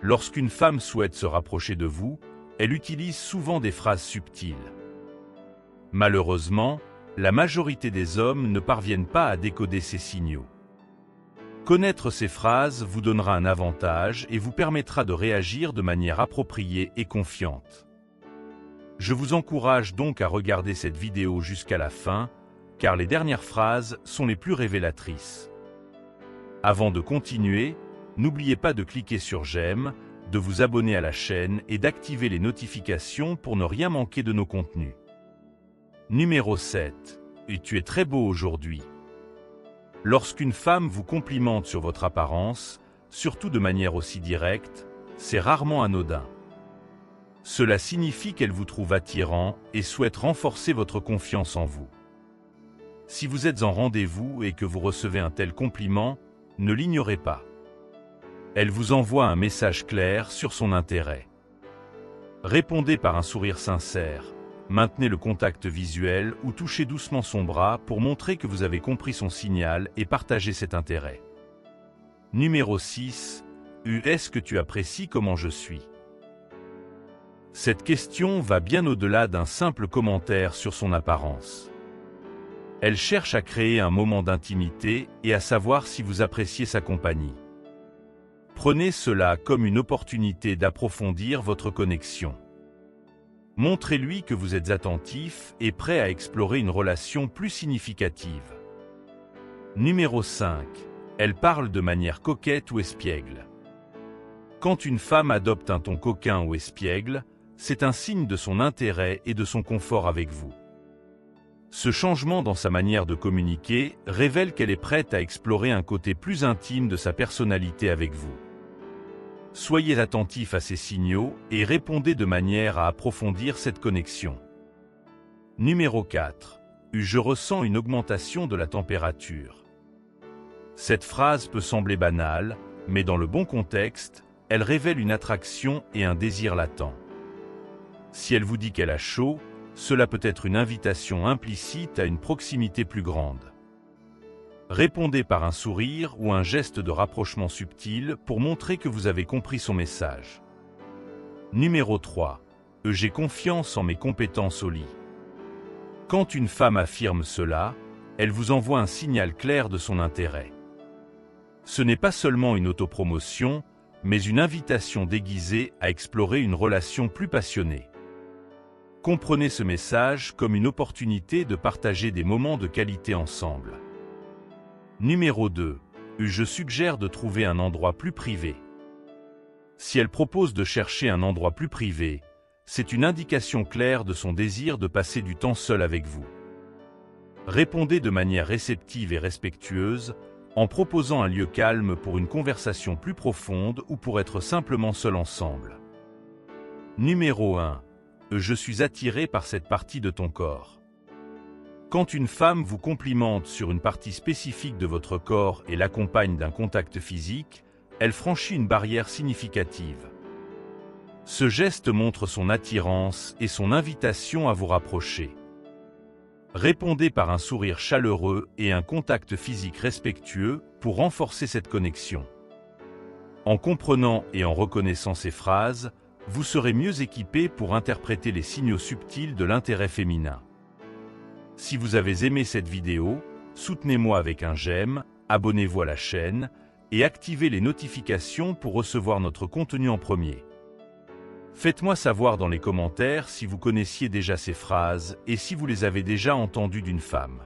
Lorsqu'une femme souhaite se rapprocher de vous, elle utilise souvent des phrases subtiles. Malheureusement, la majorité des hommes ne parviennent pas à décoder ces signaux. Connaître ces phrases vous donnera un avantage et vous permettra de réagir de manière appropriée et confiante. Je vous encourage donc à regarder cette vidéo jusqu'à la fin, car les dernières phrases sont les plus révélatrices. Avant de continuer, n'oubliez pas de cliquer sur j'aime, de vous abonner à la chaîne et d'activer les notifications pour ne rien manquer de nos contenus. Numéro 7. Tu es très beau aujourd'hui. Lorsqu'une femme vous complimente sur votre apparence, surtout de manière aussi directe, c'est rarement anodin. Cela signifie qu'elle vous trouve attirant et souhaite renforcer votre confiance en vous. Si vous êtes en rendez-vous et que vous recevez un tel compliment, ne l'ignorez pas. Elle vous envoie un message clair sur son intérêt. Répondez par un sourire sincère, maintenez le contact visuel ou touchez doucement son bras pour montrer que vous avez compris son signal et partagez cet intérêt. Numéro 6. Est-ce que tu apprécies comment je suis? Cette question va bien au-delà d'un simple commentaire sur son apparence. Elle cherche à créer un moment d'intimité et à savoir si vous appréciez sa compagnie. Prenez cela comme une opportunité d'approfondir votre connexion. Montrez-lui que vous êtes attentif et prêt à explorer une relation plus significative. Numéro 5. Elle parle de manière coquette ou espiègle. Quand une femme adopte un ton coquin ou espiègle, c'est un signe de son intérêt et de son confort avec vous. Ce changement dans sa manière de communiquer révèle qu'elle est prête à explorer un côté plus intime de sa personnalité avec vous. Soyez attentif à ces signaux et répondez de manière à approfondir cette connexion. Numéro 4. Je ressens une augmentation de la température. Cette phrase peut sembler banale, mais dans le bon contexte, elle révèle une attraction et un désir latent. Si elle vous dit qu'elle a chaud, cela peut être une invitation implicite à une proximité plus grande. Répondez par un sourire ou un geste de rapprochement subtil pour montrer que vous avez compris son message. Numéro 3. J'ai confiance en mes compétences au lit. Quand une femme affirme cela, elle vous envoie un signal clair de son intérêt. Ce n'est pas seulement une autopromotion, mais une invitation déguisée à explorer une relation plus passionnée. Comprenez ce message comme une opportunité de partager des moments de qualité ensemble. Numéro 2. Je suggère de trouver un endroit plus privé. Si elle propose de chercher un endroit plus privé, c'est une indication claire de son désir de passer du temps seul avec vous. Répondez de manière réceptive et respectueuse, en proposant un lieu calme pour une conversation plus profonde ou pour être simplement seul ensemble. Numéro 1. Je suis attiré par cette partie de ton corps. Quand une femme vous complimente sur une partie spécifique de votre corps et l'accompagne d'un contact physique, elle franchit une barrière significative. Ce geste montre son attirance et son invitation à vous rapprocher. Répondez par un sourire chaleureux et un contact physique respectueux pour renforcer cette connexion. En comprenant et en reconnaissant ces phrases, vous serez mieux équipé pour interpréter les signaux subtils de l'intérêt féminin. Si vous avez aimé cette vidéo, soutenez-moi avec un j'aime, abonnez-vous à la chaîne et activez les notifications pour recevoir notre contenu en premier. Faites-moi savoir dans les commentaires si vous connaissiez déjà ces phrases et si vous les avez déjà entendues d'une femme.